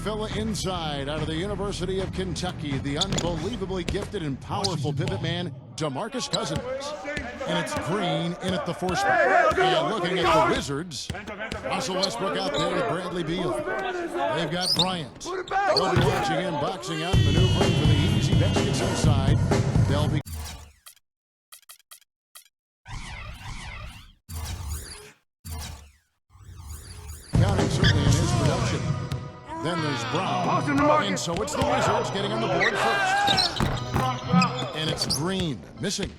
fella inside out of the University of Kentucky, the unbelievably gifted and powerful pivot man, DeMarcus Cousins. And it's Green in at the four spot. And looking at the Wizards, Russell Westbrook out there with Bradley Beal. They've got Bryant. We'll be watching him boxing out, maneuvering for the easy baskets inside. They'll be counting certainly in his production. Then there's Brown. And so it's the Wizards getting on the board first. And it's Green missing.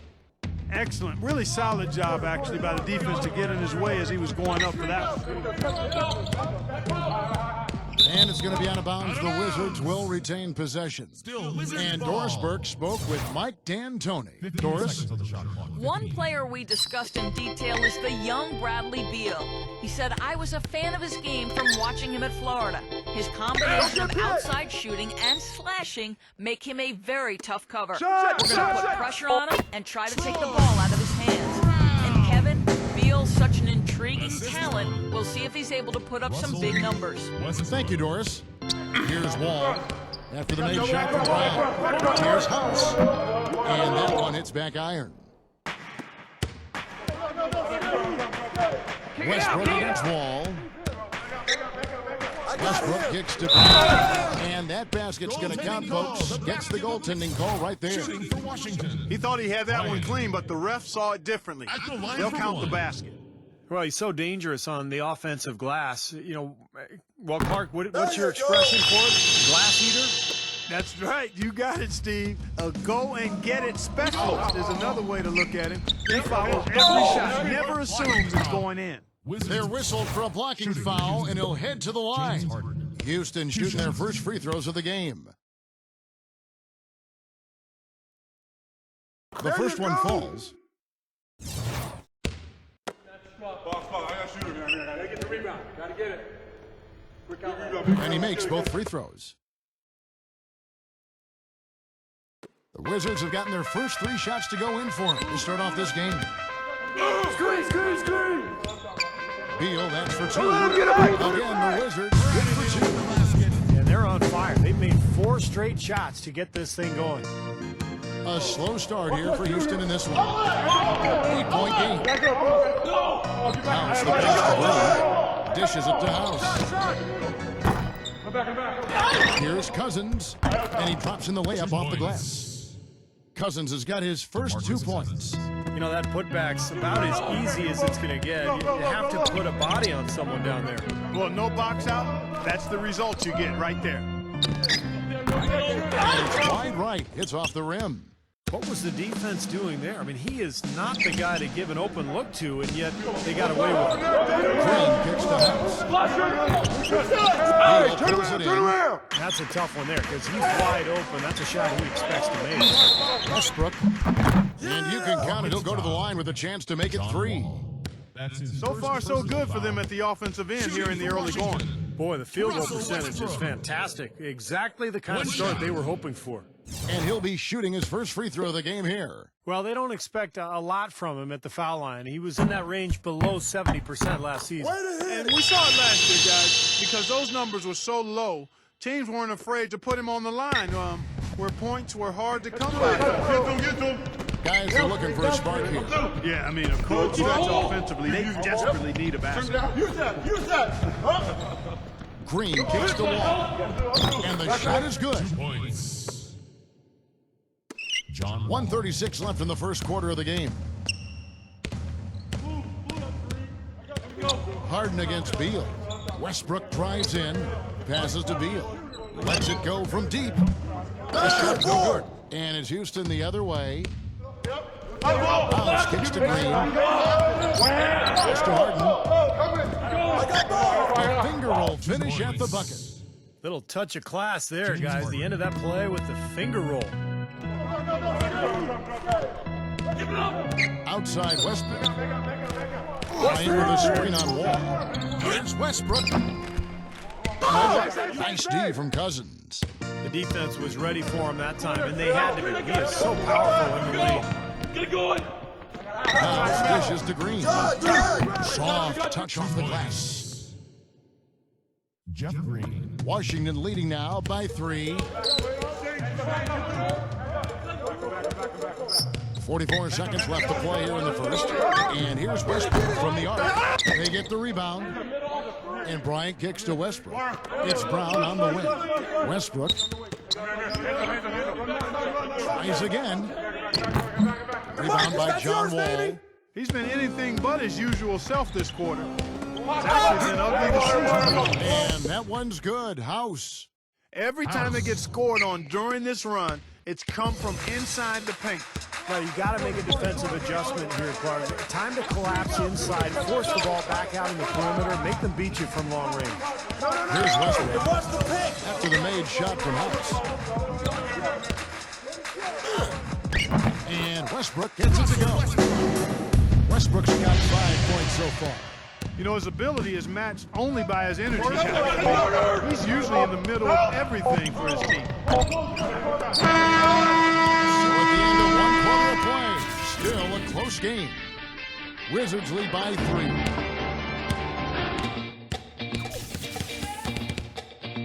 Excellent. Really solid job, actually, by the defense to get in his way as he was going up for that one. And it's going to be out of bounds. The Wizards will retain possession. And Doris Burke spoke with Mike D'Antoni. Doris? One player we discussed in detail is the young Bradley Beal. He said, I was a fan of his game from watching him at Florida. His combination of outside shooting and slashing make him a very tough cover. We're going to put pressure on him and try to take the ball out of his hands. And Kevin, Beal's such an intriguing talent. We'll see if he's able to put up some big numbers. Thank you, Doris. Here's Wall. After the made shot from Brown. Here's House. And that one hits back iron. Westbrook against Wall. Westbrook kicks to Brown. And that basket's going to count, folks. Gets the goaltending call right there. He thought he had that one clean, but the ref saw it differently. They'll count the basket. Well, he's so dangerous on the offensive glass. You know, well, Clark, what's your expression for it? Glass eater? That's right. You got it, Steve. A go-and-get-it specialist is another way to look at him. He follows every shot, never assumes it's going in. They're whistled for a blocking foul, and he'll head to the line. Houston shooting their first free throws of the game. The first one falls. And he makes both free throws. The Wizards have gotten their first 3 shots to go in for him to start off this game. Screen! Beal, that's for 2. Again, the Wizards good for 2. And they're on fire. They've made 4 straight shots to get this thing going. A slow start here for Houston in this one. 8-point game. House the pass to Green. Dishes it to House. Here's Cousins, and he drops in the layup off the glass. Cousins has got his first 2 points. You know, that putback's about as easy as it's going to get. You have to put a body on someone down there. Well, no box out, that's the result you get right there. And it's wide right. It's off the rim. What was the defense doing there? I mean, he is not the guy to give an open look to, and yet they got away with it. Green kicks the House. Turn around! That's a tough one there, because he's wide open. That's a shot he expects to make. Westbrook. And you can count it. He'll go to the line with a chance to make it 3. So far, so good for them at the offensive end here in the early going. Boy, the field goal percentage is fantastic. Exactly the kind of start they were hoping for. And he'll be shooting his first free throw of the game here. Well, they don't expect a lot from him at the foul line. He was in that range below 70% last season. And we saw it last year, guys, because those numbers were so low, teams weren't afraid to put him on the line, where points were hard to come by. Guys are looking for a spark here. Yeah, I mean, a cold stretch offensively, they desperately need a basket. Use that! Green kicks the wall. And the shot is good. 1:36 left in the first quarter of the game. Harden against Beal. Westbrook drives in, passes to Beal. Lets it go from deep. The shot no good. And it's Houston the other way. House kicks to Green. Kicks to Harden. A finger roll finish at the bucket. Little touch of class there, guys. The end of that play with the finger roll. Outside Westbrook. Playing with a screen on Wall. Here's Westbrook. Nice D from Cousins. The defense was ready for him that time, and they had to be. He is so powerful in the lane. Get it going! House dishes to Green. Soft touch off the glass. Jeff Green. Washington leading now by 3. 44 seconds left to play here in the first. And here's Westbrook from the arc. They get the rebound. And Bryant kicks to Westbrook. It's Brown on the wing. Westbrook tries again. Rebound by John Wall. He's been anything but his usual self this quarter. It's actually been ugly to see. And that one's good. House. Every time they get scored on during this run, it's come from inside the paint. Now, you got to make a defensive adjustment here, Clark. Time to collapse inside, force the ball back out in the perimeter, make them beat you from long range. Here's Westbrook after the made shot from House. And Westbrook gets it to go. Westbrook's got 5 points so far. You know, his ability is matched only by his energy. He's usually in the middle of everything for his team. So at the end of 1 quarter of play, still a close game. Wizards lead by 3.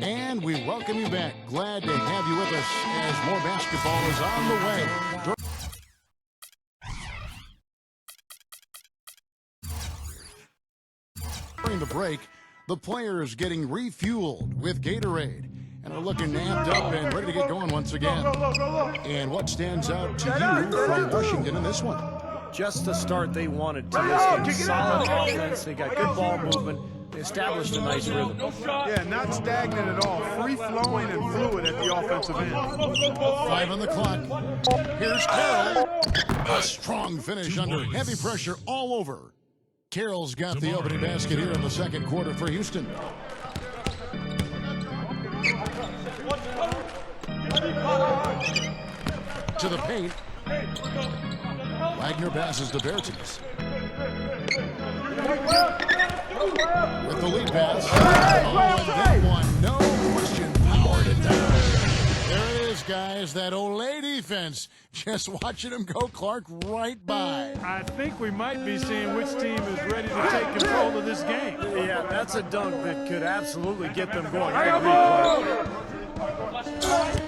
And we welcome you back. Glad to have you with us as more basketball is on the way. During the break, the players getting refueled with Gatorade and are looking amped up and ready to get going once again. And what stands out to you from Washington in this one? Just the start they wanted to this game. Solid offense. They got good ball movement. They established a nice rhythm. Yeah, not stagnant at all. Free-flowing and fluid at the offensive end. 5 on the clock. Here's Carroll. A strong finish under heavy pressure all over. Carroll's got the opening basket here in the second quarter for Houston. To the paint. Wagner passes to Bertens. With the lead pass. Oh, and that one, no question, powered it down. There it is, guys, that Olay defense. Just watching him go, Clark, right by. I think we might be seeing which team is ready to take control of this game. Yeah, that's a dunk that could absolutely get them going. I agree, Clark.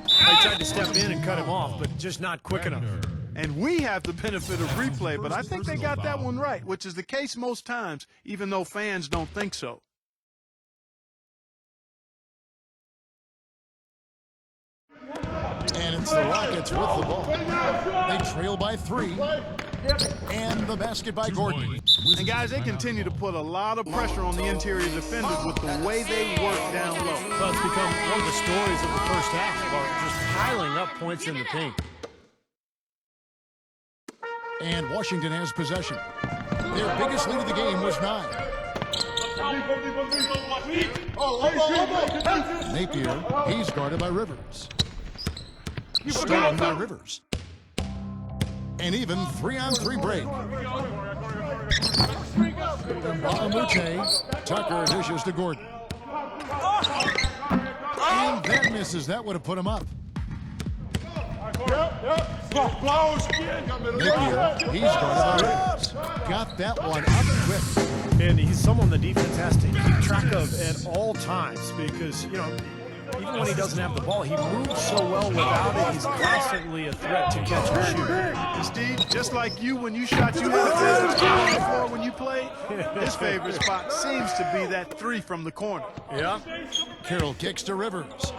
They tried to step in and cut him off, but just not quick enough. And we have the benefit of replay, but I think they got that one right, which is the case most times, even though fans don't think so. And it's the Rockets with the ball. They trail by 3. And the basket by Gordon. And guys, they continue to put a lot of pressure on the interior defenders with the way they work down low. Well, it's become one of the stories of the first half, Clark, just piling up points in the paint. And Washington has possession. Their biggest lead of the game was 9. Napier, he's guarded by Rivers. Stolen by Rivers. And even 3-on-3 break. Balamute, Tucker dishes to Gordon. And that misses. That would have put him up. Napier, he's guarded by Rivers. Got that one up quick. And he's someone the defense has to keep track of at all times because, you know, even when he doesn't have the ball, he moves so well without it. He's constantly a threat to catch and shoot. Steve, just like you when you shot, you had a favorite spot on the floor when you played. His favorite spot seems to be that 3 from the corner. Yeah. Carroll kicks to Rivers.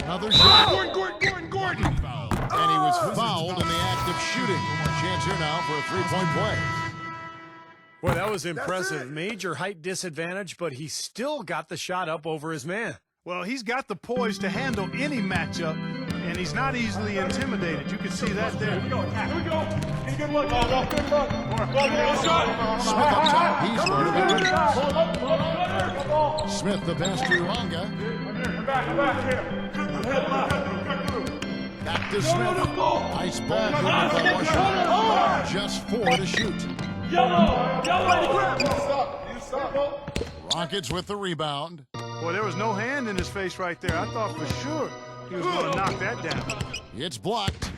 Another shot. Gordon. And he was fouled in the act of shooting. Chance here now for a 3-point play. Boy, that was impressive. Major height disadvantage, but he still got the shot up over his man. Well, he's got the poise to handle any matchup, and he's not easily intimidated. You can see that there. Here we go. Good look. Good look. Smith up top. He's guarded by Rivers. Smith the pass to Wanga. Back to Smith. Nice ball movement by Washington. Just 4 to shoot. Rockets with the rebound. Boy, there was no hand in his face right there. I thought for sure he was going to knock that down. It's blocked.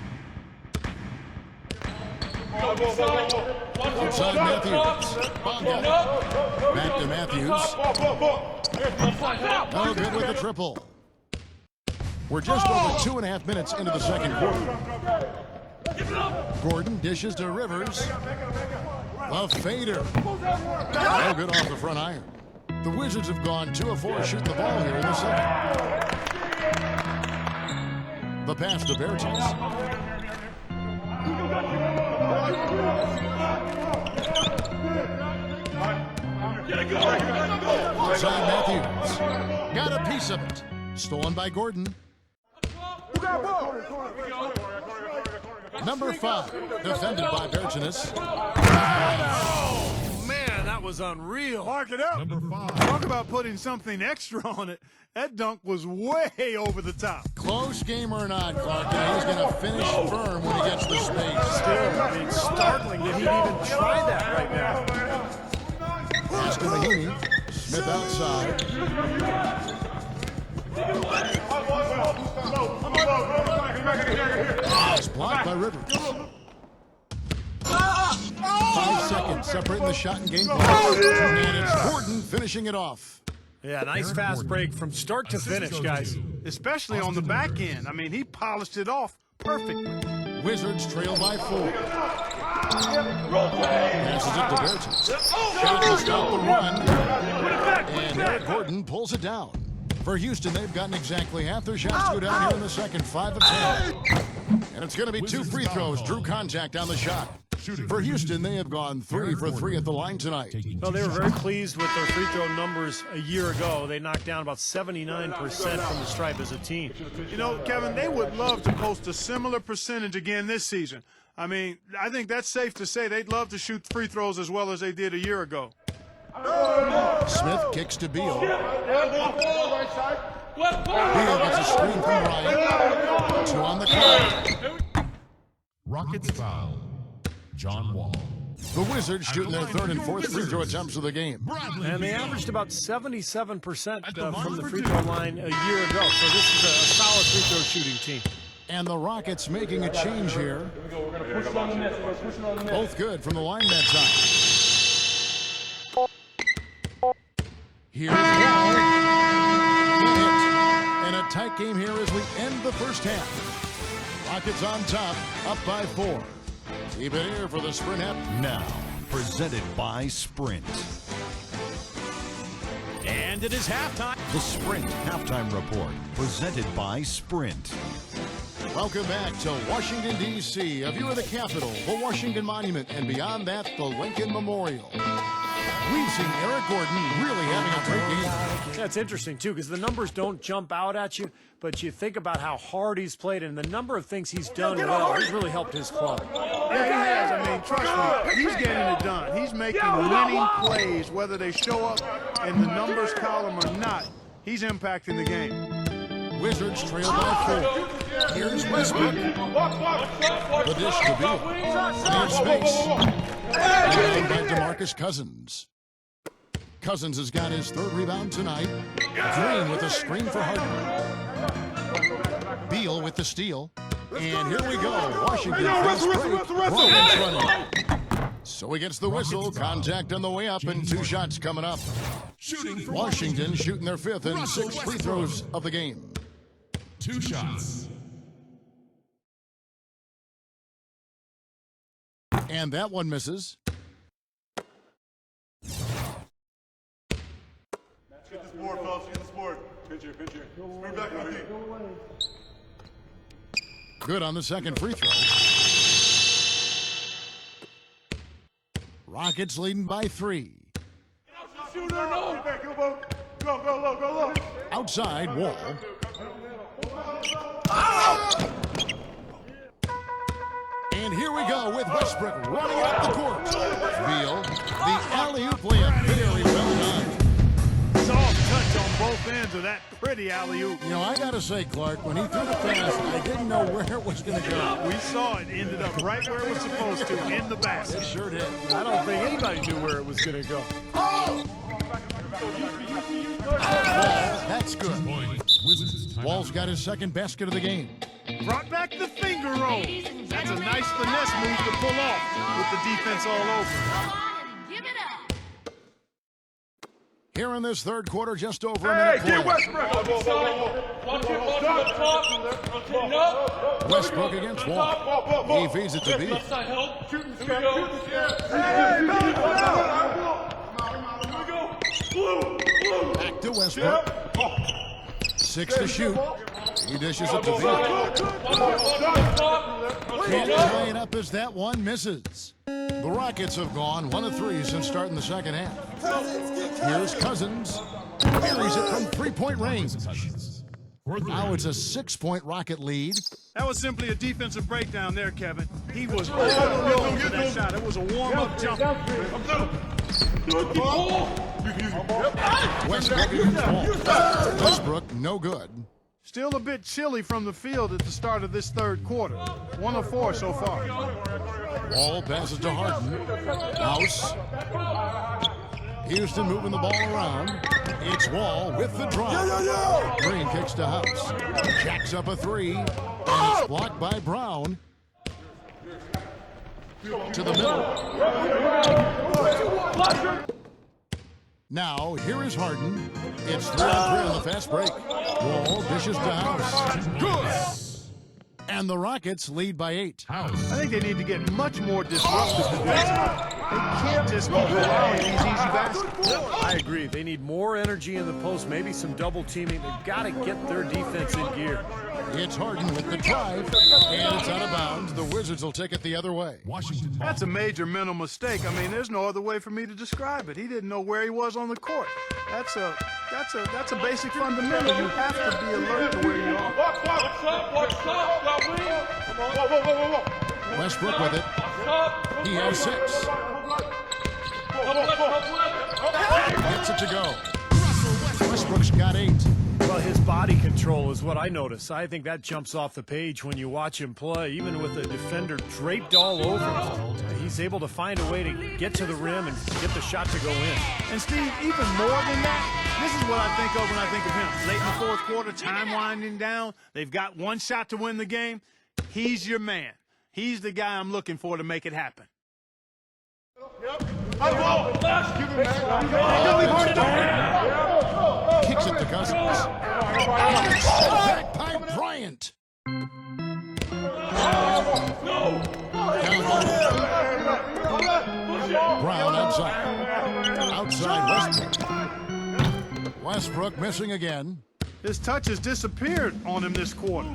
Outside Matthews. Bonga. Back to Matthews. No good with the triple. We're just over 2.5 minutes into the second quarter. Gordon dishes to Rivers. A fader. No good off the front iron. The Wizards have gone 2 of 4 shooting the ball here in the second. The pass to Bertens. Outside Matthews. Got a piece of it. Stolen by Gordon. Number 5, defended by Bertens. Oh, man, that was unreal. Mark it up. Number 5. Talk about putting something extra on it. That dunk was way over the top. Close game or not, Clark, and he's going to finish firm when he gets the space. Still, I mean, startling that he'd even try that right now. Pass to Mahini. Smith outside. Pass blocked by Rivers. 5 seconds separating the shot and game clock. And it's Gordon finishing it off. Yeah, nice fast break from start to finish, guys. Especially on the back end. I mean, he polished it off perfectly. Wizards trail by 4. Passes it to Bertens. Shot to stop the run. And Eric Gordon pulls it down. For Houston, they've gotten exactly half their shots to go down here in the second, 5 of 10. And it's going to be 2 free throws. Drew contact on the shot. For Houston, they have gone 3 for 3 at the line tonight. Well, they were very pleased with their free throw numbers a year ago. They knocked down about 79% from the stripe as a team. You know, Kevin, they would love to post a similar percentage again this season. I mean, I think that's safe to say they'd love to shoot free throws as well as they did a year ago. Smith kicks to Beal. Beal gets a screen from Bryant. 2 on the clock. Rockets foul. John Wall. The Wizards shooting their 3rd and 4th free throw attempts of the game. And they averaged about 77% from the free throw line a year ago. So this is a solid free throw shooting team. And the Rockets making a change here. Both good from the line that time. Here's Wall. And a tight game here as we end the first half. Rockets on top, up by 4. Keep it here for the Sprint half. Now, presented by Sprint. And it is halftime. The Sprint Halftime Report, presented by Sprint. Welcome back to Washington, D.C., a view of the Capitol, the Washington Monument, and beyond that, the Lincoln Memorial. We've seen Eric Gordon really having a great game. That's interesting, too, because the numbers don't jump out at you, but you think about how hard he's played and the number of things he's done well. He's really helped his club. Yeah, he has. I mean, trust me, he's getting it done. He's making winning plays, whether they show up in the numbers column or not. He's impacting the game. Wizards trail by 4. Here's Westbrook. The dish to Beal. There's space. And by DeMarcus Cousins. Cousins has got his 3rd rebound tonight. Green with a screen for Harden. Beal with the steal. And here we go. Washington fast break. Rollins running. So he gets the whistle. Contact on the way up and 2 shots coming up. Washington shooting their 5th and 6th free throws of the game. 2 shots. And that one misses. Get this board, fellas. Get this board. Pinch here. Bring back my feet. Good on the 2nd free throw. Rockets leading by 3. Shooter, no. Go low. Outside, Wall. And here we go with Westbrook running up the court. Beal, the alley-oop layup, very well done. Soft touch on both ends of that pretty alley-oop. You know, I gotta say, Clark, when he threw the pass, I didn't know where it was gonna go. We saw it ended up right where it was supposed to, in the basket. It sure did. I don't think anybody knew where it was going to go. That's good. Wall's got his 2nd basket of the game. Brought back the finger roll. That's a nice finesse move to pull off with the defense all over. Here in this third quarter, just over a minute played. Westbrook against Wall. He feeds it to Beal. Back to Westbrook. 6 to shoot. He dishes it to Beal. Can't play it up as that one misses. The Rockets have gone 1 of 3 since starting the second half. Here's Cousins. Buries it from three-point range. Now it's a 6-point Rocket lead. That was simply a defensive breakdown there, Kevin. He was all over for that shot. It was a warm-up jump. Westbrook against Wall. Westbrook, no good. Still a bit chilly from the field at the start of this third quarter. 1 of 4 so far. Wall passes to Harden. House. Houston moving the ball around. It's Wall with the drive. Green kicks to House. Jacks up a 3. And it's blocked by Brown. To the middle. Now, here is Harden. It's 3 on 3 on the fast break. Wall dishes to House. Good! And the Rockets lead by 8. I think they need to get much more disruptive defensively. They can't just keep allowing these easy baskets. I agree. They need more energy in the post, maybe some double teaming. They've got to get their defense in gear. It's Harden with the drive, and it's out of bounds. The Wizards will take it the other way. That's a major mental mistake. I mean, there's no other way for me to describe it. He didn't know where he was on the court. That's a basic fundamental. You have to be alert to where you are. Westbrook with it. He has 6. Gets it to go. Westbrook's got 8. Well, his body control is what I notice. I think that jumps off the page when you watch him play. Even with the defender draped all over him, he's able to find a way to get to the rim and get the shot to go in. And Steve, even more than that, this is what I think of when I think of him. Late in the fourth quarter, time winding down. They've got one shot to win the game. He's your man. He's the guy I'm looking for to make it happen. Kicks it to Cousins. And it's set back by Bryant. Brown outside. Outside Westbrook. Westbrook missing again. His touch has disappeared on him this quarter.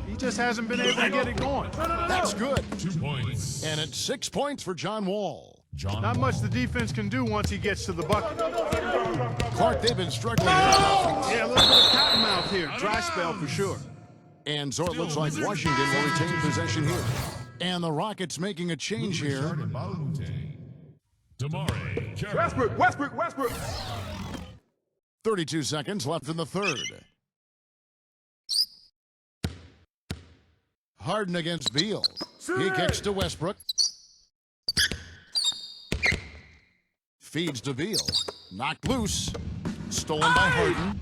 He just hasn't been able to get it going. That's good. 2 points. And it's 6 points for John Wall. Not much the defense can do once he gets to the bucket. Clark, they've been struggling here. Yeah, a little bit of cottonmouth here. Dry spell for sure. And so it looks like Washington will retain possession here. And the Rockets making a change here. Westbrook. 32 seconds left in the third. Harden against Beal. He kicks to Westbrook. Feeds to Beal. Knocked loose. Stolen by Harden.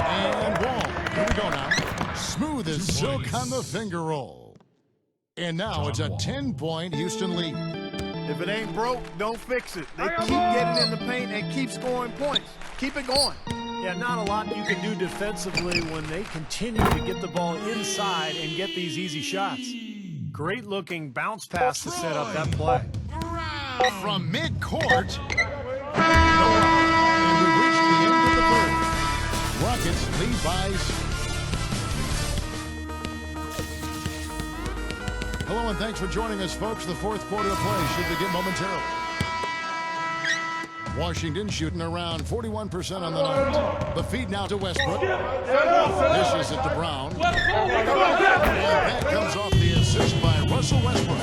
And Wall. Here we go now. Smooth as silk on the finger roll. And now it's a 10-point Houston lead. If it ain't broke, don't fix it. They keep getting in the paint and keep scoring points. Keep it going. Yeah, not a lot you can do defensively when they continue to get the ball inside and get these easy shots. Great looking bounce pass to set up that play. From mid-court. And we've reached the end of the third. Rockets lead by. Hello and thanks for joining us, folks. The fourth quarter of play should begin momentarily. Washington shooting around 41% on the night. The feed now to Westbrook. Dishes it to Brown. And that comes off the assist by Russell Westbrook.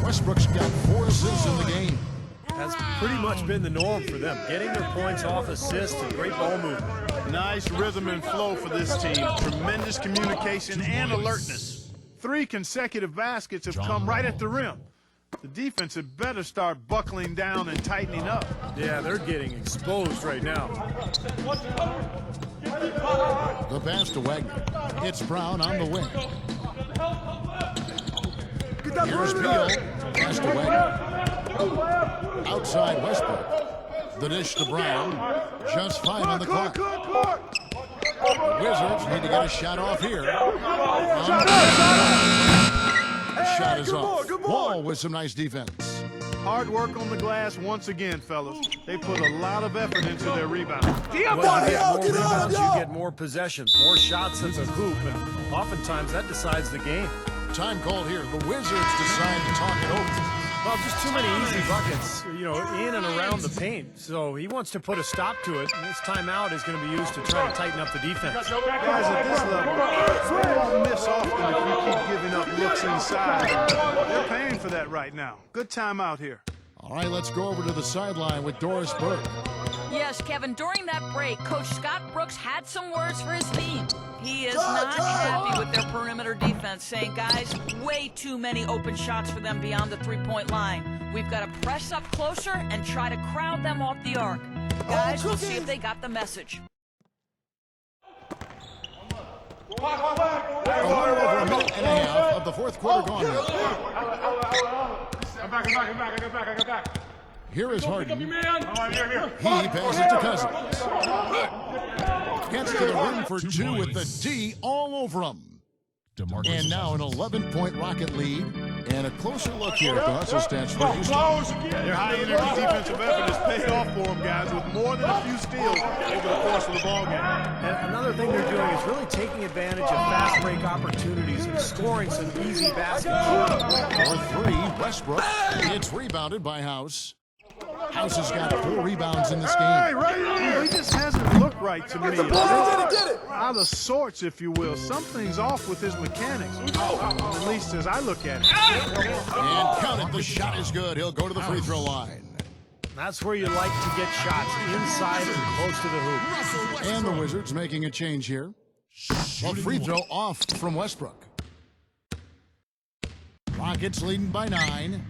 Westbrook's got 4 assists in the game. That's pretty much been the norm for them. Getting their points off assists and great ball movement. Nice rhythm and flow for this team. Tremendous communication and alertness. 3 consecutive baskets have come right at the rim. The defense had better start buckling down and tightening up. Yeah, they're getting exposed right now. The pass to Wagner. It's Brown on the wing. Here's Beal. Pass to Wagner. Outside Westbrook. The dish to Brown. Just 5 on the clock. The Wizards need to get a shot off here. The shot is off. Wall with some nice defense. Hard work on the glass once again, fellas. They put a lot of effort into their rebound. Well, you get more rebounds, you get more possessions, more shots at the hoop, and oftentimes that decides the game. Time called here. The Wizards decide to talk it over. Well, just too many easy buckets, you know, in and around the paint. So he wants to put a stop to it, and this timeout is going to be used to try to tighten up the defense. Guys, at this level, you won't miss often if you keep giving up looks inside. They're paying for that right now. Good timeout here. All right, let's go over to the sideline with Doris Burke. Yes, Kevin, during that break, Coach Scott Brooks had some words for his team. He is not happy with their perimeter defense, saying, guys, way too many open shots for them beyond the three-point line. We've got to press up closer and try to crowd them off the arc. Guys, we'll see if they got the message. A little over a minute and a half of the fourth quarter gone now. I'm back. I got back. Here is Harden. He passes to Cousins. Gets to the rim for 2 with the D all over him. And now an 11-point Rocket lead. And a closer look here at the hustle stats for Houston. Their high-energy defensive effort has paid off for them, guys, with more than a few steals over the course of the ballgame. And another thing they're doing is really taking advantage of fast break opportunities and scoring some easy baskets. For 3, Westbrook. It's rebounded by House. House has got 4 rebounds in this game. He just hasn't looked right to me. Out of sorts, if you will. Something's off with his mechanics, at least as I look at it. And count it, the shot is good. He'll go to the free throw line. That's where you like to get shots, inside and close to the hoop. And the Wizards making a change here. A free throw off from Westbrook. Rockets leading by 9.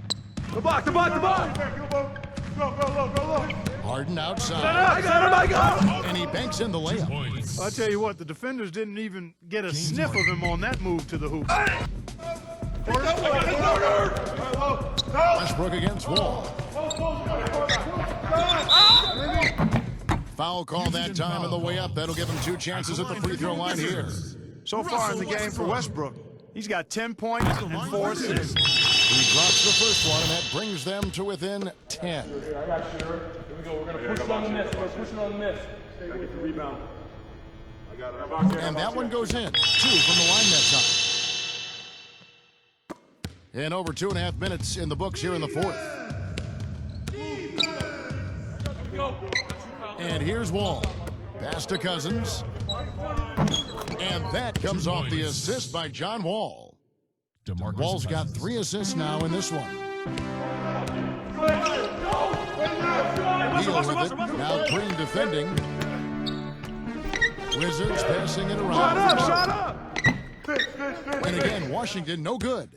The block. Go. Harden outside. I got him. And he banks in the layup. I'll tell you what, the defenders didn't even get a sniff of him on that move to the hoop. Westbrook against Wall. Foul call that time on the way up. That'll give him 2 chances at the free throw line here. So far in the game for Westbrook, he's got 10 points and 4 assists. He drops the first one, and that brings them to within 10. I got you. Here we go. We're going to push it on the miss. Stay with the rebound. I got it. And that one goes in. 2 from the line that time. And over 2.5 minutes in the books here in the fourth. And here's Wall. Pass to Cousins. And that comes off the assist by John Wall. Wall's got 3 assists now in this one. Deal with it. Now Green defending. Wizards passing it around. Shut up! And again, Washington no good.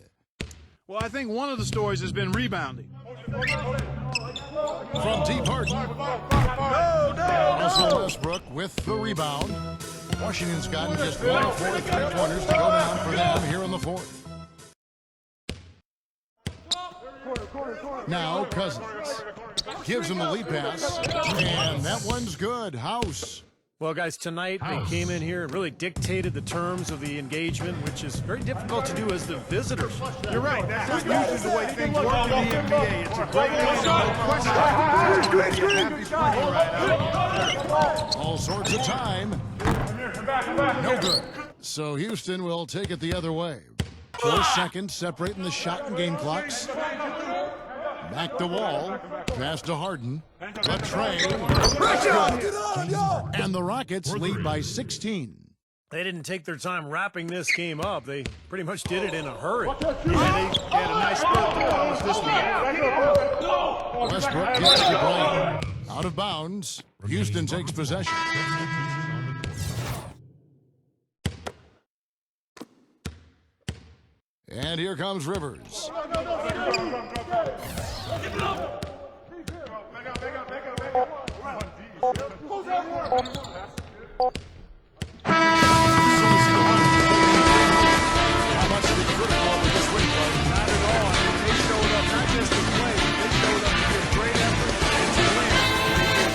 Well, I think one of the stories has been rebounding. From deep Harden. Russell Westbrook with the rebound. Washington's gotten just 1 of 4 3-pointers to go down for them here in the fourth. Now Cousins gives him the lead pass, and that one's good. House. Well, guys, tonight they came in here and really dictated the terms of the engagement, which is very difficult to do as the visitors. You're right. That's usually the way things work in the NBA. It's a great game, no question. All sorts of time. No good. So Houston will take it the other way. 4 seconds separating the shot and game clocks. Back to Wall. Pass to Harden. A tray. And the Rockets lead by 16. They didn't take their time wrapping this game up. They pretty much did it in a hurry. Yeah, they had a nice spurt to close this one. Westbrook gets to Bryant. Out of bounds. Houston takes possession. And here comes Rivers. How much did critical over this week, though? Not at all. I mean, they showed up not just to play, they showed up to give great effort and to win. They did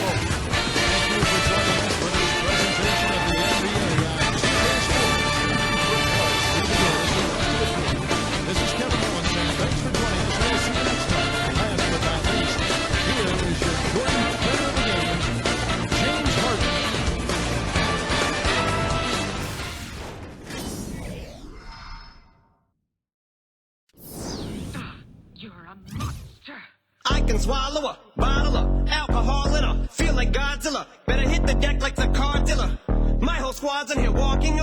I can swallow a bottle of alcohol in her. Feel like Godzilla. Better hit the deck like the car dealer. My whole squad's in here walking